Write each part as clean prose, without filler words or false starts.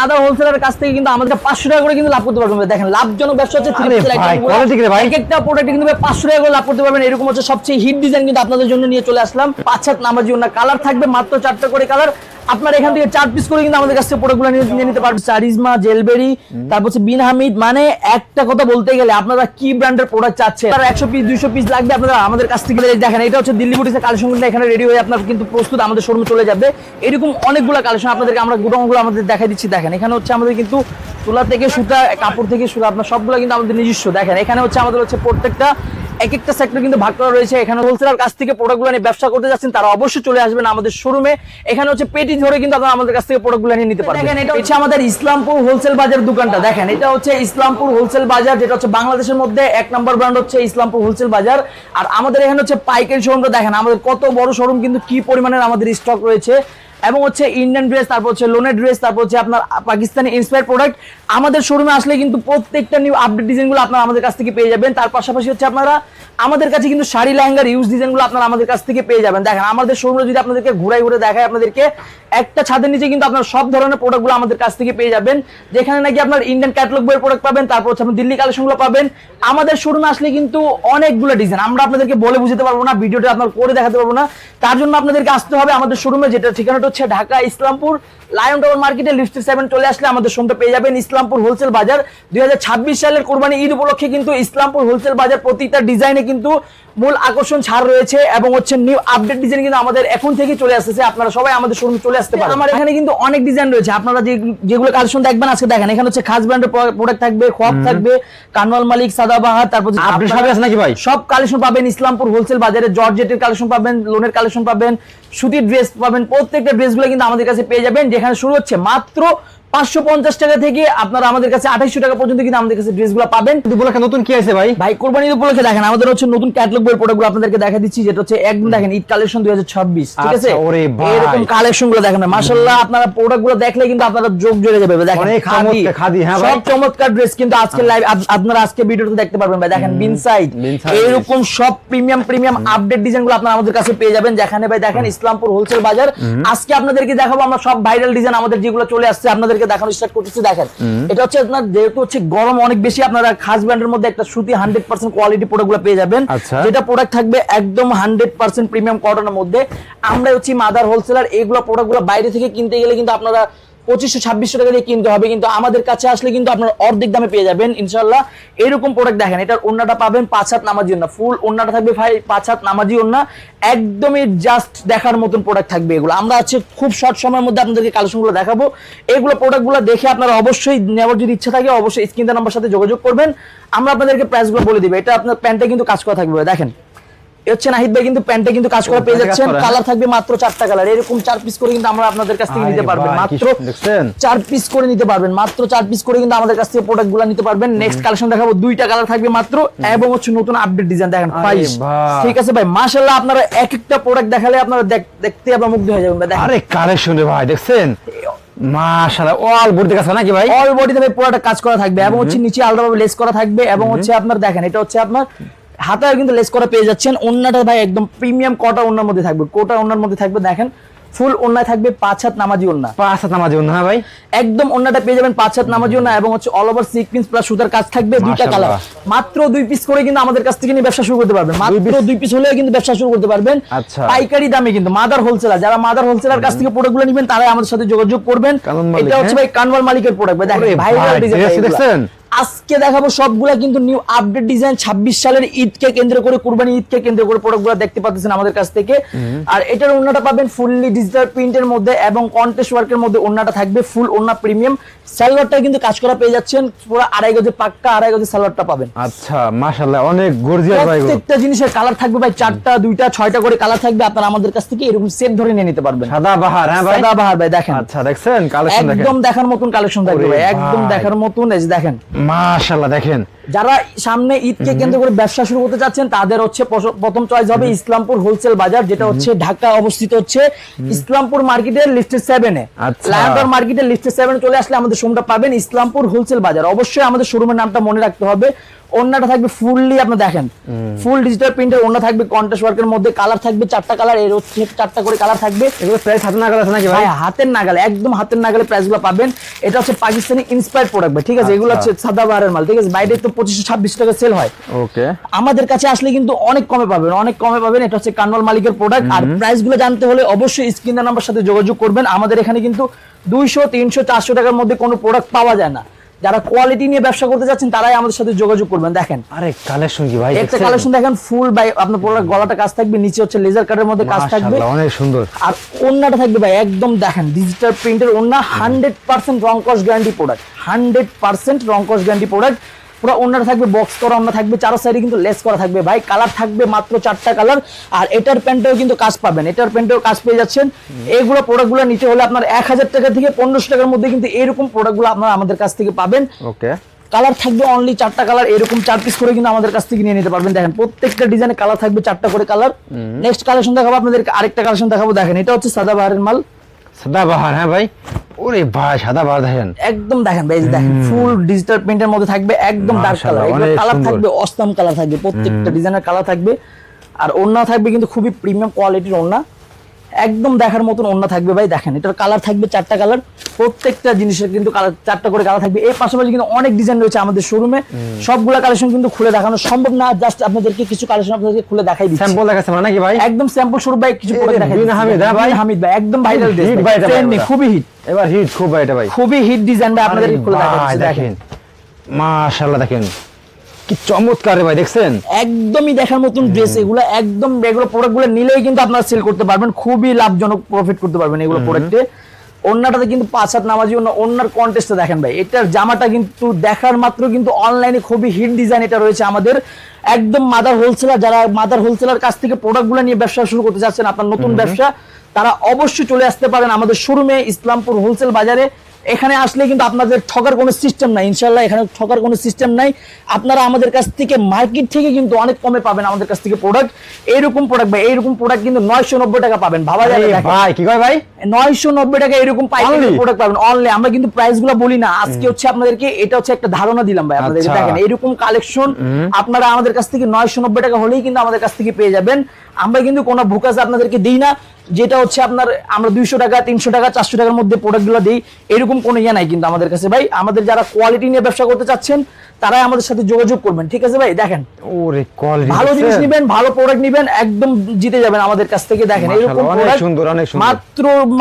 Mother হোলসেলারের কাছ থেকে কিন্তু আমাদের 500 টাকা করে কিন্তু লাভ করতে পারবেন। দেখেন লাভজনক ব্যবসা হচ্ছে একটা প্রোডাক্ট কিন্তু 500 টাকা করে লাভ করতে পারবেন। এরকম হচ্ছে সবচেয়ে হিট ডিজাইন কিন্তু আপনাদের জন্য নিয়ে চলে আসলাম। 5-7 নামাজি ওন্না, কালার থাকবে মাত্র 4টা করে কালার। আপনার এখান থেকে 4 পিস করে কিন্তু আমাদের কাছ থেকে প্রোডাক্টগুলো নিয়ে নিতে পারবেন। চারিজমা, জেলবেরি, তারপর হচ্ছে বিন হামিদ, মানে একটা কথা বলতে গেলে আপনারা কি ব্র্যান্ডের প্রোডাক্ট চাচ্ছেন, তার 100 পিস 200 পিস লাগবে আপনারা আমাদের কাছ থেকে দেখেন। এটা হচ্ছে দিল্লি বুটিক্সের কালেকশনগুলো এখানে রেডি হয়ে আপনার কিন্তু প্রস্তুত আমাদের শোরুমে চলে যাবে। এরকম অনেকগুলো কালেকশন আপনাদেরকে আমরা গোডাউনগুলো আমাদের দেখাই দিচ্ছি। দেখেন এখানে হচ্ছে আমাদের কিন্তু তুলা থেকে সুতা, কাপড় থেকে সুতা, আপনার সবগুলো কিন্তু আমাদের নিজস্ব। দেখেন এখানে হচ্ছে আমাদের হচ্ছে প্রত্যেকটা এক একটা সেক্টর কিন্তু ভাগ করা রয়েছে। এখানে হোলসেলার কাছ থেকে প্রোডাক্টগুলো নিয়ে ব্যবসা করতে যাচ্ছেন তারা অবশ্যই চলে আসবেন আমাদের শোরুমে। এখানে হচ্ছে পেটি ধরে কিন্তু আপনারা আমাদের কাছ থেকে প্রোডাক্টগুলো নিয়ে নিতে পারবেন। দেখেন এটা হচ্ছে আমাদের ইসলামপুর হোলসেল বাজার দোকানটা। দেখেন এটা হচ্ছে ইসলামপুর হোলসেল বাজার, যেটা হচ্ছে বাংলাদেশের মধ্যে 1 নম্বর ব্র্যান্ড হচ্ছে ইসলামপুর হোলসেল বাজার। আর আমাদের এখানে হচ্ছে পাইকারি শোরুমটা। দেখেন আমাদের কত বড় শোরুম, কিন্তু কি পরিমাণের আমাদের স্টক রয়েছে, এবং হচ্ছে ইন্ডিয়ান ড্রেস, তারপর হচ্ছে লোনের ড্রেস, তারপর হচ্ছে আপনার পাকিস্তানি ইন্সপায়ার প্রোডাক্ট। আমাদের শোরুমে আসলে কিন্তু প্রত্যেকটা নিউ আপডেট ডিজাইনগুলো আপনারা আমাদের কাছ থেকে পেয়ে যাবেন। তার পাশাপাশি হচ্ছে আপনারা আমাদের কাছে কিন্তু শাড়ি লেহেঙ্গার ইউজ ডিজাইনগুলো আপনারা আমাদের কাছ থেকে পেয়ে যাবেন। দেখেন আমাদের শোরুমে যদি আপনাদেরকে ঘুরে দেখায়, আপনাদেরকে একটা ছাদের নিচে কিন্তু আপনারা সব ধরনের প্রোডাক্টগুলো আমাদের কাছ থেকে পেয়ে যাবেন। যেখানে নাকি আপনার ইন্ডিয়ান ক্যাটালগ বইয়ের প্রোডাক্ট পাবেন, তারপর হচ্ছে আপনি দিল্লি কালেকশনগুলো পাবেন। আমাদের শোরুমে আসলে কিন্তু অনেকগুলো ডিজাইন আমরা আপনাদেরকে বলে বুঝতে পারবো না, ভিডিওটা আপনার করে দেখাতে পারবো না। তার জন্য আপনাদেরকে আসতে হবে আমাদের শোরুমে, যেটা ঠিকানাটা হচ্ছে ঢাকা ইসলামপুর লায়ন টাওয়ার মার্কেটে লিফট 7 চলে আসলে আমাদের শোরুমটা পেয়ে যাবেন। ইসলামপুর হোলসেল বাজার 2026 সালের কুরবানি ঈদ উপলক্ষে কিন্তু ইসলামপুর হোলসেল বাজার প্রতিটা ডিজাইনে কিন্তু মূল আকর্ষণ ছাড় রয়েছে, এবং হচ্ছে নিউ আপডেট ডিজাইন কিন্তু আমাদের এখন থেকে চলে আসতেছে। আপনারা সবাই আমাদের শোরুমে চলে আসতে পারেন। আমার এখানে কিন্তু অনেক ডিজাইন রয়েছে, আপনারা যেগুলো কালেকশন দেখবেন আজকে দেখেন। এখানে হচ্ছে খাস ব্র্যান্ডের প্রোডাক্ট থাকবে, খোয়াব থাকবে, কানওয়াল মালিক, সাদাবাহার, তারপর আপডেট সবই আছে নাকি ভাই? সব কালেকশন পাবেন ইসলামপুর হোলসেল বাজারে। জর্জেটের কালেকশন পাবেন, লোনের কালেকশন পাবেন, সুতির ড্রেস পাবেন। প্রত্যেকটা ড্রেসগুলো কিন্তু আমাদের কাছে পেয়ে যাবেন, যেখানে শুরু হচ্ছে মাত্র 550 টাকা থেকে আপনারা আমাদের কাছে 2800 টাকা পর্যন্ত কিন্তু আমাদের কাছে ড্রেসগুলো পাবেন। উপলক্ষে নতুন কি আছে ভাই? ভাই কুরবানি ঈদ উপলক্ষে দেখেন আমাদের হচ্ছে নতুন ক্যাটালগ বইয়ের প্রোডাক্টগুলো আপনাদেরকে দেখা দিচ্ছি, যেটা হচ্ছে একদম দেখেন ঈদ কালেকশন 2026, ঠিক আছে? এরকম কালেকশনগুলো দেখেন মাশাআল্লাহ, আপনারা প্রোডাক্টগুলো দেখলে কিন্তু আপনারা চোখ জ্বলে যাবে। দেখেন অনেক চমৎকার খাদি, হ্যাঁ ভাই, সব চমৎকার ড্রেস কিন্তু আজকে লাইভ আপনারা আজকে ভিডিওতে দেখতে পারবেন ভাই। দেখেন বিনসাইড, এরকম সব প্রিমিয়াম আপডেট ডিজাইনগুলো আপনারা আমাদের কাছে পেয়ে যাবেন। যেখানে ভাই দেখেন ইসলামপুর হোলসেল বাজার। আজকে আপনাদেরকে দেখাবো আমরা সব ভাইরাল ডিজাইন আমাদের যেগুলো চলে আসছে আপনাদেরকে দেখানো স্টার্ট করতেছি। দেখেন এটা হচ্ছে আপনার যেহেতু হচ্ছে গরম অনেক বেশি, আপনারা খাস ব্র্যান্ডের মধ্যে একটা সুতি 100% কোয়ালিটি প্রোডাক্টগুলো পেয়ে যাবেন। যেটা প্রোডাক্ট থাকবে একদম 100% প্রিমিয়াম কটনের মধ্যে। আমরা হচ্ছে মাদার হোলসেলার, এইগুলো প্রোডাক্টগুলো বাইরে থেকে কিনতে গেলে কিন্তু আপনারা 2500-2600 টাকা দিয়ে কিনতে হবে, কিন্তু আমাদের কাছে আসলে কিন্তু আপনারা অর্ধেক দামে পেয়ে যাবেন ইনশাআল্লাহ। এরকম প্রোডাক্ট দেখেন, এটার ওন্নাটা পাবেন 5 হাত নামাজি ওন্না, ফুল ওন্নাটা থাকবে ভাই 5 হাত নামাজি ওন্না, একদমই জাস্ট দেখার মতন প্রোডাক্ট থাকবে এগুলো। আমরা হচ্ছে খুব শর্ট সময়ের মধ্যে আপনাদেরকে কালেকশনগুলো দেখাবো। এগুলো প্রোডাক্টগুলো দেখে আপনারা অবশ্যই নেওয়ার যদি ইচ্ছা থাকে অবশ্যই স্ক্রিনের নাম্বার সাথে যোগাযোগ করবেন, আমরা আপনাদেরকে প্রাইসগুলো বলে দিব। এটা আপনার প্যান্টে কিন্তু কাজ করা থাকবে দেখেন, হচ্ছে নাহিদ ভাই কিন্তু প্যান্টে কিন্তু কাজ করা পেয়ে যাচ্ছেন। কালার থাকবে মাত্র 4টা কালার, এরকম 4 পিস করে কিন্তু আমরা আপনাদের কাছ থেকে নিতে পারবেন। মাত্র 4 পিস করে নিতে পারবেন, মাত্র 4 পিস করে কিন্তু আমাদের কাছ থেকে প্রোডাক্টগুলো নিতে পারবেন। নেক্সট কালেকশন দেখাবো, 2টা কালার থাকবে মাত্র, এবং হচ্ছে নতুন আপডেট ডিজাইন দেখেন প্রাইস, ঠিক আছে ভাই? মাশাআল্লাহ, আপনারা এক একটা প্রোডাক্ট দেখালে আপনারা দেখতে আপনারা মুগ্ধ হয়ে যাবেন ভাই। দেখেন আরে কালেকশন রে ভাই, দেখছেন মাশাআল্লাহ, অল বডিতে কাজ নাকি ভাই? অল বডিতে ভাই পুরোটা কাজ করা থাকবে, এবং হচ্ছে নিচে আলাদাভাবে লেস করা থাকবে, এবং হচ্ছে আপনার দেখেন এটা হচ্ছে আপনার হাতায় কিন্তু লেস করা পেয়ে যাচ্ছেন। ওন্নাটা ভাই একদম প্রিমিয়াম কোটা ওন্নার মধ্যে থাকবে, কোটা ওন্নার মধ্যে থাকবে। দেখেন ফুল ওন্নায় থাকবে 5 হাত নামাজি ওন্না, 5 হাত নামাজি ওন্না, হ্যাঁ ভাই, একদম ওন্নাটা পেয়ে যাবেন 5 হাত নামাজি ওন্না, এবং হচ্ছে অল ওভার সিকোয়েন্স প্লাস সুতার কাজ থাকবে। 2টা কালার, মাত্র 2 পিস করে কিন্তু আমাদের কাছ থেকে নিয়ে ব্যবসা শুরু করতে পারবেন। মাত্র 2 পিস হলেও কিন্তু ব্যবসা শুরু করতে পারবেন পাইকারি দামে। কিন্তু মাদার হোলসেলার, যারা মাদার হোলসেলার কাছ থেকে প্রোডাক্টগুলো নেবেন তারাই আমাদের সাথে যোগাযোগ করবেন। এটা হচ্ছে ভাই কানওয়াল মালিকের প্রোডাক্ট ভাই। দেখেন ভাইরাল ডিজাইন দেখছেন, আজকে দেখাবো সবগুলা কিন্তু নিউ আপডেট ডিজাইন। 26 সালের ঈদকে কেন্দ্র করে, কুরবানি ঈদকে কেন্দ্র করে প্রোডাক্টগুলো দেখতে পাচ্ছেন আমাদের কাছ থেকে। আর এটার ওন্নাটা পাবেন ফুললি ডিজিটাল প্রিন্টের মধ্যে, এবং কন্টেস্ট ওয়ার্কের মধ্যে ওন্নাটা থাকবে ফুল ওন্না প্রিমিয়াম। সালোয়ারটা কিন্তু কাজ করা পেয়ে যাচ্ছেন, পুরো 2.5 গজে পাক্কা 2.5 গজে সালোয়ারটা পাবেন। আচ্ছা মাশাআল্লাহ, অনেক গর্জিয়াস ভাই। প্রত্যেকটা জিনিসের কালার থাকবে ভাই 4টা 2টা 6টা করে কালার থাকবে, আপনারা আমাদের কাছ থেকে এরকম সেট ধরে নিয়ে নিতে পারবেন। সাদাবাহার, হ্যাঁ ভাই, সাদাবাহার ভাই দেখেন। আচ্ছা দেখছেন কালেকশন, দেখেন একদম দেখার মতন কালেকশন থাকবে ভাই, একদম দেখার মতন। এই যে দেখেন মাশাআল্লাহ, দেখেন যারা সামনে ঈদকে কেন্দ্র করে ব্যবসা শুরু করতে চাচ্ছেন তাদের হচ্ছে প্রথম চয়েস হবে ইসলামপুর হোলসেল বাজার, যেটা হচ্ছে ঢাকা অবস্থিত হচ্ছে ইসলামপুর মার্কেটের লিস্টেড 7 এ। লায়নটাওয়ার মার্কেটের লিস্টেড 7 চলে আসলে আমাদের শোরুমটা পাবেন ইসলামপুর হোলসেল বাজার। অবশ্যই আমাদের শোরুমের নামটা মনে রাখতে হবে। ওন্নাটা থাকবে ফুললি, আপনি দেখেন ফুল ডিজিটাল প্রিন্টের ওন্না থাকবে, কন্ট্রাস্ট ওয়ার্কের মধ্যে কালার থাকবে 4টা কালার, এর হচ্ছে 4টা করে কালার থাকবে। এগুলো প্রাইস হাতের নাগালে আছে নাকি ভাই? হাতের নাগালে, একদম হাতের নাগালে প্রাইসগুলো পাবেন। এটা হচ্ছে পাকিস্তানি ইন্সপায়ার্ড প্রোডাক্ট ভাই, ঠিক আছে? এগুলো হচ্ছে সাদাবাহারের মাল, ঠিক আছে? বাইরে তো 25-26 টাকা সেল হয়, ওকে। আমাদের আমাদের কাছে আসলে কিন্তু অনেক কমে পাবেন, অনেক কমে পাবেন। এটা হচ্ছে কানওয়াল মালিকের প্রোডাক্ট। আর প্রাইসগুলো জানতে হলে অবশ্যই স্ক্রিনের নাম্বার সাথে যোগাযোগ করবেন। আমাদের এখানে কিন্তু 200, 300, 400 টাকার মধ্যে কোনো প্রোডাক্ট পাওয়া যায় না। যারা কোয়ালিটি নিয়ে ব্যবসা করতে যাচ্ছেন তারাই আমাদের সাথে যোগাযোগ করবেন। দেখেন আরে কালেকশন কি ভাই, একটা কালেকশন দেখেন ফুল বাই আপনার পুরো গলাটা কাজ থাকবে, নিচে হচ্ছে লেজার কাটের মধ্যে কাজ থাকবে, মাশাআল্লাহ অনেক সুন্দর। আর ওন্নাটা থাকবে ভাই একদম দেখেন ডিজিটাল প্রিন্টের ওন্না, 100% রং কস গ্যারান্টি প্রোডাক্ট, 100% রং কস গ্যারান্টি প্রোডাক্ট। পুরো ওন্নাটা থাকবে বক্স করা ওন্না থাকবে, চারো সাইডে কিন্তু লেস করা থাকবে ভাই। কালার থাকবে মাত্র 4টা কালার। আর এটার প্যান্টেও কিন্তু কাজ পাবেন, এটার প্যান্টেও কাজ পেয়ে যাচ্ছেন। এইগুলো প্রোডাক্টগুলো নিতে হলে আপনার 1000 টাকা থেকে 1500 টাকার মধ্যে কিন্তু এরকম প্রোডাক্টগুলো আপনারা আমাদের কাছ থেকে পাবেন। ওকে। কালার থাকবে অনলি 4টা কালার, এরকম 4 পিস করে কিন্তু আমাদের কাছ থেকে নিয়ে নিতে পারবেন। দেখেন প্রত্যেকটা ডিজাইনে কালার থাকবে 4টা করে কালার। নেক্সট কালেকশন দেখাবো আপনাদেরকে, আরেকটা কালেকশন দেখাবো। দেখেন এটা হচ্ছে সাদাবাহারের মাল, সাদাবাহার। হ্যাঁ ভাই, ওরে ভাই সাদাবাহার দেখেন, একদম দেখেন ভাই, দেখেন ফুল ডিজিটাল প্রিন্টের মধ্যে থাকবে, একদম ডার্ক কালার। এগুলো কালার থাকবে অসম কালার থাকবে, প্রত্যেকটা ডিজাইনের কালার থাকবে। আর ওন্না থাকবে কিন্তু খুবই প্রিমিয়াম কোয়ালিটির ওন্না, একদম দেখার মতন ওন্না থাকবে ভাই। দেখেন এটার কালার থাকবে 4টা কালার, প্রত্যেকটা জিনিসের কিন্তু কালার 4টা করে কালার থাকবে। এর পাশাপাশি কিন্তু অনেক ডিজাইন রয়েছে আমাদের শোরুমে, সবগুলা কালেকশন কিন্তু খুলে দেখানো সম্ভব না। জাস্ট আপনাদেরকে কিছু কালেকশন আপনাদেরকে খুলে দেখাই দিচ্ছি। স্যাম্পল দেখাচ্ছে মানে নাকি ভাই? একদম স্যাম্পল স্বরূপ ভাই কিছু প্রোডাক্ট দেখাই দিচ্ছি। হামিদ, হ্যাঁ ভাই, হামিদ ভাই একদম ভাইরাল ড্রেস হিট ভাই, ট্রেন্ডিং, খুবই হিট, এবার হিট খুব ভাই এটা ভাই, খুবই হিট ডিজাইন ভাই আপনাদেরকে খুলে দেখাচ্ছি। দেখেন মাশাআল্লাহ, দেখেন কি চমৎকার রে ভাই, দেখছেন একদমই দেখার মতন ড্রেস এগুলো। একদম এগুলো প্রোডাক্টগুলো নিলেই কিন্তু আপনারা সেল করতে পারবেন, খুবই লাভজনক প্রফিট করতে পারবেন এগুলো প্রোডাক্টে। ওন্নাটাতে কিন্তু 5 হাত নামাজি ওন্নার কন্টেস্টে দেখেন ভাই, এটার জামাটা কিন্তু দেখার মাত্র কিন্তু অনলাইনে খুবই হিট ডিজাইন এটা রয়েছে আমাদের। একদম মাদার হোলসেলার, যারা মাদার হোলসেলার কাছ থেকে প্রোডাক্টগুলো নিয়ে ব্যবসা শুরু করতে যাচ্ছেন, আপনার নতুন ব্যবসা, তারা অবশ্যই চলে আসতে পারেন আমাদের শোরুমে ইসলামপুর হোলসেল বাজারে। এখানে আসলে কিন্তু আপনাদের ঠকার কোনো সিস্টেম নাই, ইনশাআল্লাহ এখানে ঠকার কোনো সিস্টেম নাই। আপনারা আমাদের কাছ থেকে মার্কেট থেকে কিন্তু অনেক কমে পাবেন আমাদের কাছ থেকে প্রোডাক্ট। এইরকম প্রোডাক্ট ভাই, এইরকম প্রোডাক্ট কিন্তু 990 টাকা পাবেন, ভাবা যায় না ভাই? কি কয় ভাই, 990 টাকা এরকম পাইকারি প্রোডাক্ট পাবেন অনলি। আমরা কিন্তু প্রাইসগুলো বলি না, আজকে হচ্ছে আপনাদেরকে এটা হচ্ছে একটা ধারণা দিলাম ভাই আপনাদেরকে। দেখেন এরকম কালেকশন আপনারা আমাদের কাছ থেকে 990 টাকা হলেই কিন্তু আমাদের কাছ থেকে পেয়ে যাবেন। আমরা কিন্তু কোনো ভুকাজ আপনাদেরকে দিই না, যেটা হচ্ছে আপনার আমরা 200 টাকা, 300 টাকা, 400 টাকার মধ্যে প্রোডাক্টগুলো দিই, এরকম কোনো ইয়ে নাই কিন্তু আমাদের কাছে ভাই। আমাদের যারা কোয়ালিটি নিয়ে ব্যবসা করতে চাচ্ছেন তারাই আমাদের সাথে যোগাযোগ করবেন, ঠিক আছে ভাই? দেখেন ওরে কোয়ালিটি, ভালো জিনিস নেবেন, ভালো প্রোডাক্ট নেবেন, একদম জিতে যাবেন আমাদের কাছ থেকে। দেখেন এরকম অনেক সুন্দর, অনেক সুন্দর,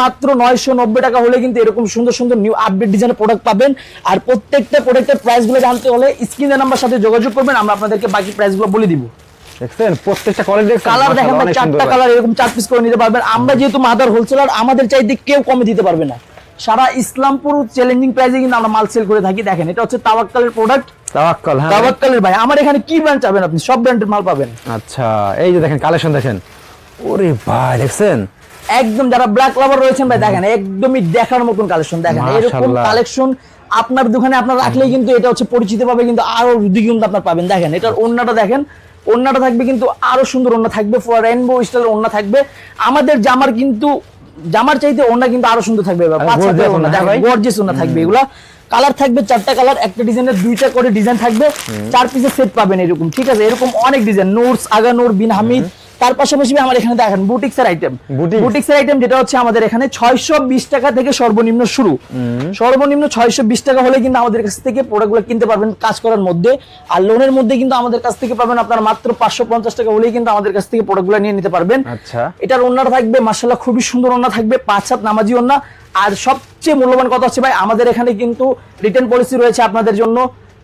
মাত্র 990 টাকা হলে কিন্তু এরকম সুন্দর সুন্দর নিউ আপডেট ডিজাইনের প্রোডাক্ট পাবেন। আর প্রত্যেকটা প্রোডাক্টের প্রাইসগুলো জানতে হলে স্ক্রিনের নাম্বার সাথে যোগাযোগ করবেন, আমরা আপনাদেরকে বাকি প্রাইসগুলো বলে দিব। দেখছেন প্রত্যেকটা কোয়ালিটি, দেখছেন কালার দেখেন ভাই, 4টা কালার এরকম 4 পিস করে নিতে পারবেন। আমরা যেহেতু মাদার হোলসেলার, আমাদের চাইতে কেউ কমে দিতে পারবে না। সারা ইসলামপুর চ্যালেঞ্জিং প্রাইসে কিন্তু আমরা মাল সেল করে থাকি। দেখেন এটা হচ্ছে তাওয়াক্কালের প্রোডাক্ট, তাওয়াক্কাল। হ্যাঁ তাওয়াক্কালের ভাই, আমার এখানে কি ব্র্যান্ড চাবেন আপনি, সব ব্র্যান্ডের মাল পাবেন। আচ্ছা, এই যে দেখেন কালেকশন দেখেন, ওরে ভাই দেখছেন একদম যারা ব্ল্যাক লাভার রয়েছেন ভাই, দেখেন একদমই দেখার মতন কালেকশন। দেখেন এরকম কালেকশন আপনার দোকানে আপনার রাখলেই কিন্তু এটা হচ্ছে পরিচিত পাবে, কিন্তু আরো দ্বিগুণ আপনার পাবেন। দেখেন এটার ওন্নাটা দেখেন, ওন্নাটা থাকবে কিন্তু আরো সুন্দর ওন্না থাকবে, রেইনবো স্টাইলের ওন্না থাকবে। আমাদের জামার কিন্তু জামার চাইতে ওন্না কিন্তু আরো সুন্দর থাকবে, গর্জিয়াস ওন্না থাকবে। এগুলা কালার থাকবে 4টা কালার, একটা ডিজাইনের 2টা করে ডিজাইন থাকবে, 4 পিসের সেট পাবেন এরকম, ঠিক আছে? এরকম অনেক ডিজাইন, নূরস, আগা নূর, বিন হামিদ। তার পাশাপাশি আমার এখানে দেখেন বুটিক্সের আইটেম, বুটিক্সের আইটেম যেটা হচ্ছে আমাদের এখানে 620 টাকা থেকে সর্বনিম্ন শুরু, সর্বনিম্ন 620 টাকা হলে কিন্তু আমাদের কাছ থেকে প্রোডাক্টগুলো কিনতে পারবেন কাজ করার মধ্যে। আর লোনের মধ্যে কিন্তু আমাদের কাছ থেকে পাবেন আপনারা মাত্র 550 টাকা হলেই কিন্তু আমাদের কাছ থেকে প্রোডাক্টগুলো নিয়ে নিতে পারবেন। আচ্ছা, এটার ওন্নাটা থাকবে মাশাআল্লাহ খুবই সুন্দর ওন্না থাকবে, 5 হাত নামাজি ওন্না। আর সবচেয়ে মূল্যবান কথা হচ্ছে ভাই, আমাদের এখানে কিন্তু রিটার্ন পলিসি রয়েছে আপনাদের জন্য।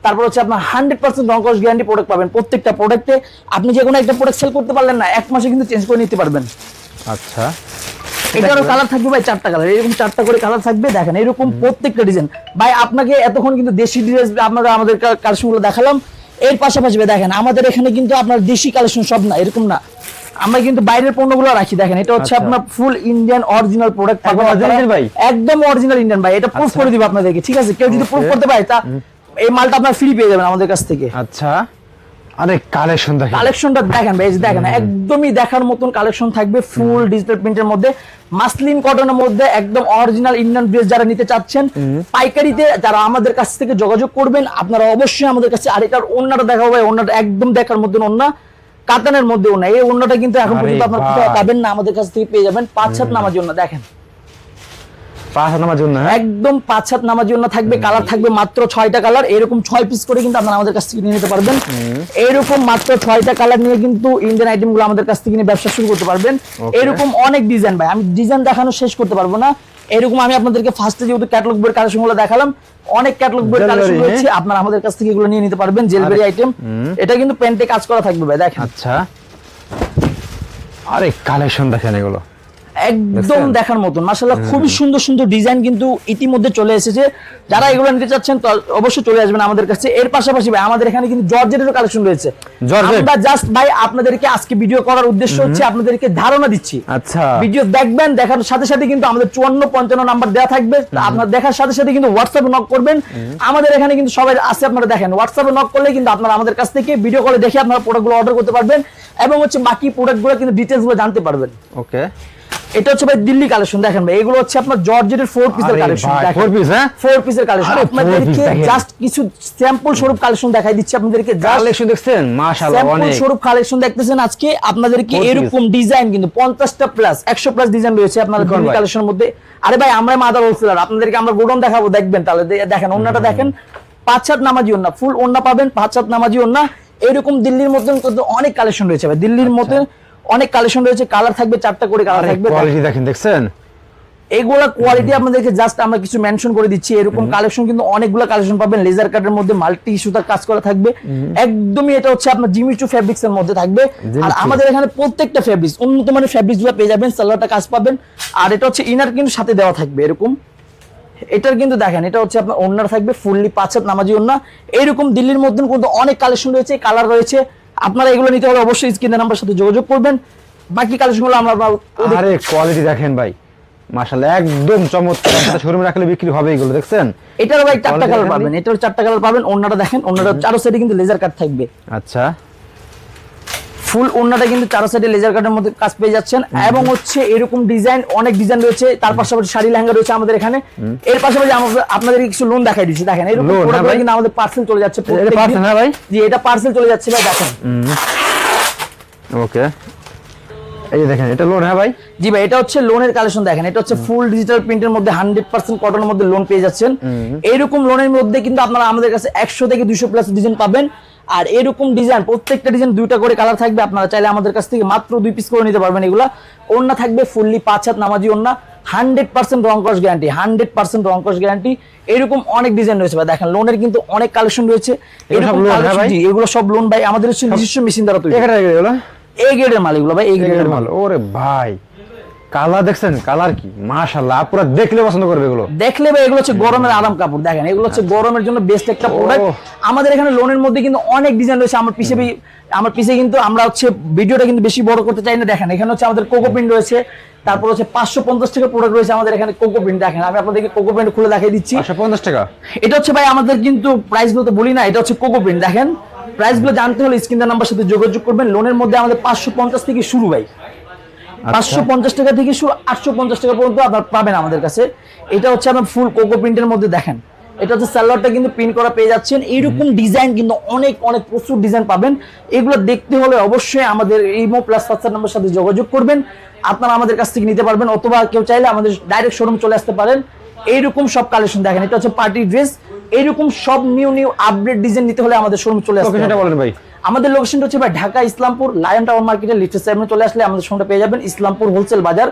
তারপর হচ্ছে আপনার 100% রং কস গ্যারান্টি প্রোডাক্ট পাবেন প্রত্যেকটা প্রোডাক্টে। আপনি যে কোনো একটা প্রোডাক্ট সেল করতে পারলেন না, 1 মাসে কিন্তু চেঞ্জ করে নিতে পারবেন। আচ্ছা, এটারও কালার থাকবে ভাই 4টা কালার, এরকম 4টা করে কালার থাকবে। দেখেন এরকম প্রত্যেকটা ডিজাইন ভাই। আপনাকে এতক্ষণ কিন্তু দেশি ড্রেস আপনারা আমাদের কালেকশনগুলো দেখালাম, এর পাশাপাশি দেখেন আমাদের এখানে কিন্তু আপনার দেশি কালেকশন সব না, এরকম না, আমরা কিন্তু বাইরের পণ্যগুলো রাখি। দেখেন এটা হচ্ছে আপনার ফুল ইন্ডিয়ান অরিজিনাল প্রোডাক্ট পাবেন ভাই, একদম অরিজিনাল ইন্ডিয়ান ভাই। এটা প্রুফ করে দিব আপনাদেরকে, ঠিক আছে? কেউ যদি প্রুফ করতে পারে তা এই মালটা আপনার ফ্রি পেয়ে যাবেন আমাদের কাছ থেকে। আচ্ছা, আরে কালেকশন দেখেন, কালেকশনটা দেখেন ভাই, এই যে দেখেন একদমই দেখার মতন কালেকশন থাকবে, ফুল ডিজিটাল প্রিন্টের মধ্যে, মাসলিন কটনের মধ্যে, একদম অরিজিনাল ইন্ডিয়ান ড্রেস যারা নিতে চাচ্ছেন পাইকারিতে, যারা আমাদের কাছ থেকে যোগাযোগ করবেন আপনারা অবশ্যই আমাদের কাছে। আর এটার ওন্নাটা দেখাবো ভাই, ওন্নাটা একদম দেখার মতন ওন্না, কাতানের মধ্যে ওন্না। এই ওন্নাটা কিন্তু এখন পর্যন্ত আপনারা কোথাও পাবেন না, আমাদের কাছ থেকে পেয়ে যাবেন। 5 নামার জন্য দেখেন, 5 নামার জন্য একদম 5 নামার জন্য থাকবে। কালার থাকবে মাত্র 6টা কালার, এরকম 6 পিস করে কিন্তু আপনারা আমাদের কাছ থেকে নিয়ে নিতে পারবেন। এরকম মাত্র 6টা কালার নিয়ে কিন্তু ইন্ডিয়ান আইটেম গুলো আমাদের কাছ থেকে নিয়ে ব্যবসা শুরু করতে পারবেন। এরকম অনেক ডিজাইন ভাই, আমি ডিজাইন দেখানো শেষ করতে পারবো না। এরকম আমি আপনাদেরকে ফার্স্টে যেহেতু ক্যাটালগ বইয়ের কালেকশন গুলো দেখালাম, অনেক ক্যাটালগ বইয়ের কালেকশন রয়েছে, আপনারা আমাদের কাছ থেকে এগুলো নিয়ে নিতে পারবেন। জেলবেরি আইটেম, এটা কিন্তু প্যান্টে কাজ করা থাকবে ভাই, দেখেন। আচ্ছা, আরে কালেকশন দেখেন, এগুলো একদম দেখার মতন মাশাআল্লাহ, খুবই সুন্দর সুন্দর ডিজাইন কিন্তু ইতিমধ্যে চলে এসেছে। যারা এগুলো নিতে চাচ্ছেন তো অবশ্যই চলে আসবেন আমাদের কাছে। এর পাশাপাশি ভাই আমাদের এখানে কিন্তু জর্জেটেরও কালেকশন রয়েছে। আমরা জাস্ট ভাই আপনাদেরকে আজকে ভিডিও করার উদ্দেশ্য হচ্ছে আপনাদেরকে ধারণা দিচ্ছি। আচ্ছা, ভিডিও দেখবেন, দেখার সাথে সাথে কিন্তু আমাদের 54-55 নাম্বার দেওয়া থাকবে, আপনার দেখার সাথে সাথে কিন্তু হোয়াটসঅ্যাপে নক করবেন। আমাদের এখানে কিন্তু সবাই আছে, আপনারা দেখেন হোয়াটসঅ্যাপে নক করলে কিন্তু আপনারা আমাদের কাছ থেকে ভিডিও কলে দেখে আপনারা প্রোডাক্টগুলো অর্ডার করতে পারবেন এবং হচ্ছে বাকি প্রোডাক্টগুলো কিন্তু ডিটেইলসগুলো জানতে পারবেন। ওকে, এটা হচ্ছে ভাই দিল্লি কালেকশন, দেখেন ভাই এগুলো হচ্ছে আপনার জর্জেটের 4 পিসের কালেকশন। 4 পিস, হ্যাঁ 4 পিসের কালেকশন। আপনাদেরকে জাস্ট কিছু স্যাম্পল স্বরূপ কালেকশন দেখাই দিচ্ছি আপনাদেরকে। কালেকশন দেখছেন মাশাআল্লাহ, অনেক স্যাম্পল স্বরূপ কালেকশন দেখতেছেন আজকে আপনাদেরকে। এরকম ডিজাইন কিন্তু 50টা প্লাস 100 প্লাস ডিজাইন রয়েছে আপনাদের দিল্লি কালেকশনের মধ্যে। আরে ভাই আমরা মাদার হোলসেলার, আপনাদেরকে আমরা গোডাউন দেখাবো, দেখবেন তাহলে। দেখেন ওন্নাটা দেখেন, 5 নামাজি ওন্না, ফুল ওন্না পাবেন, 5 নামাজি ওন্না। এরকম দিল্লির মধ্যে কিন্তু অনেক কালেকশন রয়েছে ভাই, দিল্লির মধ্যে অনেক কালেকশন রয়েছে। কালার থাকবে 4টা করে কালার থাকবে। কোয়ালিটি দেখেন, দেখছেন এগুলা কোয়ালিটি আপনাদেরকে জাস্ট আমরা কিছু মেনশন করে দিচ্ছি। এরকম কালেকশন কিন্তু অনেকগুলো কালেকশন পাবেন, লেজার কাটের মধ্যে মাল্টি সুতার কাজ করা থাকবে। একদমই এটা হচ্ছে আপনার জিমিচু ফেব্রিক্স এর মধ্যে থাকবে। আর আমাদের এখানে প্রত্যেকটা ফেব্রিক্স উন্নত মানের ফেব্রিক্স গুলো পেয়ে যাবেন, সালোয়ারটা কাজ পাবেন। আর এটা হচ্ছে ইনার কিন্তু সাথে দেওয়া থাকবে এরকম। এটার কিন্তু দেখেন, এটা হচ্ছে আপনার ওন্নার থাকবে ফুললি 5 নামাজি ওন্না। এরকম দিল্লির মধ্যে কিন্তু অনেক কালেকশন রয়েছে, কালার রয়েছে। আপনারা এগুলো নিতে হলে অবশ্যই স্ক্রিনের নাম্বার সাথে যোগাযোগ করবেন। বাকি কালেকশনগুলো আমরা আরে কোয়ালিটি দেখেন ভাই মাশাআল্লাহ, একদম চমৎকার। একটা শোরুমে রাখলে বিক্রি হবে এগুলো, দেখছেন। এটারও ভাই 4টা কালার পাবেন, এটারও 4টা কালার পাবেন। ওন্নাটা দেখেন, ওন্নাটা চারো সাইডে কিন্তু লেজার কাট থাকবে। আচ্ছা, ফুল ওন্নাটা কিন্তু চারো সাইডে লেজার কাটের মধ্যে কাজ পেয়ে যাচ্ছেন। এবং হচ্ছে এরকম ডিজাইন, অনেক ডিজাইন রয়েছে। তার পাশাপাশি শাড়ি লেহেঙ্গা রয়েছে আমাদের এখানে। এর পাশাপাশি আপনাদের কিছু লোন দেখাই দিচ্ছি, দেখেন এরকম প্রোডাক্ট কিন্তু আমাদের পার্সেল চলে যাচ্ছে। এটা পার্সেল না ভাই? জি, এটা পার্সেল চলে যাচ্ছে ভাই, দেখেন। ওকে, এই দেখেন এটা লোন, হ্যাঁ ভাই? জি ভাই, এটা হচ্ছে লোনের কালেকশন। দেখেন এটা হচ্ছে ফুল ডিজিটাল প্রিন্টের মধ্যে 100% কটনের মধ্যে লোন পেয়ে যাচ্ছেন। এরকম লোনের মধ্যে কিন্তু আপনারা আমাদের কাছে 100 থেকে 200 প্লাস ডিজাইন পাবেন। আর এরকম ডিজাইন প্রত্যেকটা ডিজাইন 2টা করে কালার থাকবে। আপনারা চাইলে আমাদের কাছ থেকে মাত্র 2 পিস করে নিতে পারবেন। এগুলা ওন্না থাকবে ফুললি 5 নামাজি ওন্না, 100% রং কস গ্যারান্টি, 100% রং কস গ্যারান্টি। এরকম অনেক ডিজাইন রয়েছে ভাই, দেখেন লোনের কিন্তু অনেক কালেকশন রয়েছে। এগুলো সব লোন ভাই, আমাদের হচ্ছে নিজস্ব মেশিন দ্বারা তৈরি। এই গ্রেডের মাল এগুলো ভাই, এই গ্রেডের মাল। ওরে ভাই, কালার দেখছেন, কালার কি মাশাআল্লাহ, পুরো দেখলে পছন্দ করবে এগুলো। দেখলে ভাই এগুলো হচ্ছে গরমের আরাম কাপড়। দেখেন এগুলো হচ্ছে গরমের জন্য বেস্ট একটা প্রোডাক্ট। আমাদের এখানে লোনের মধ্যে কিন্তু অনেক ডিজাইন রয়েছে। আমার পিছে কিন্তু আমরা হচ্ছে ভিডিওটা কিন্তু বেশি বড় করতে চাই না। দেখেন এখানে হচ্ছে আমাদের কোকো প্রিন্ট রয়েছে, তারপর হচ্ছে 550 টাকা প্রোডাক্ট রয়েছে আমাদের এখানে কোকো প্রিন্ট। দেখেন আমি আপনাদেরকে কোকো প্রিন্ট খুলে দেখাই দিচ্ছি। 550 টাকা এটা হচ্ছে ভাই আমাদের কিন্তু প্রাইস গুলো তো বলি না, এটা হচ্ছে কোকো প্রিন্ট। দেখেন প্রাইস গুলো জানতে হলে স্ক্রিনের নাম্বার সাথে যোগাযোগ করবেন। লোনের মধ্যে আমাদের 550 থেকে শুরু ভাই, 550 টাকা থেকে শুরু 850 টাকা পর্যন্ত আপনার পাবেন আমাদের কাছে। এটা হচ্ছে আপনার ফুল কোকো প্রিন্টের মধ্যে। দেখেন এটা হচ্ছে সালোয়ারটা কিন্তু প্রিন্ট করা পেয়ে যাচ্ছেন। এইরকম ডিজাইন কিন্তু অনেক অনেক প্রচুর ডিজাইন পাবেন। এগুলো দেখতে হলে অবশ্যই আমাদের ইমো প্লাস হোয়াটসঅ্যাপ নাম্বার সাথে যোগাযোগ করবেন। আপনারা আমাদের কাছ থেকে নিতে পারবেন, অথবা কেউ চাইলে আমাদের ডাইরেক্ট শোরুম চলে আসতে পারেন। এইরকম সব কালেকশন দেখেন, এটা হচ্ছে পার্টি ড্রেস। এইরকম সব নিউ আপডেট ডিজাইন নিতে হলে আমাদের শোরুম চলে আসতে হবে। বলেন ভাই। আমাদের লোকেশনটা হচ্ছে ভাই ঢাকা ইসলামপুর লায়ন টাউন মার্কেটের লিফটের সামনে চলে আসলে আমাদের শোরুমটা পেয়ে যাবেন, ইসলামপুর হোলসেল বাজার।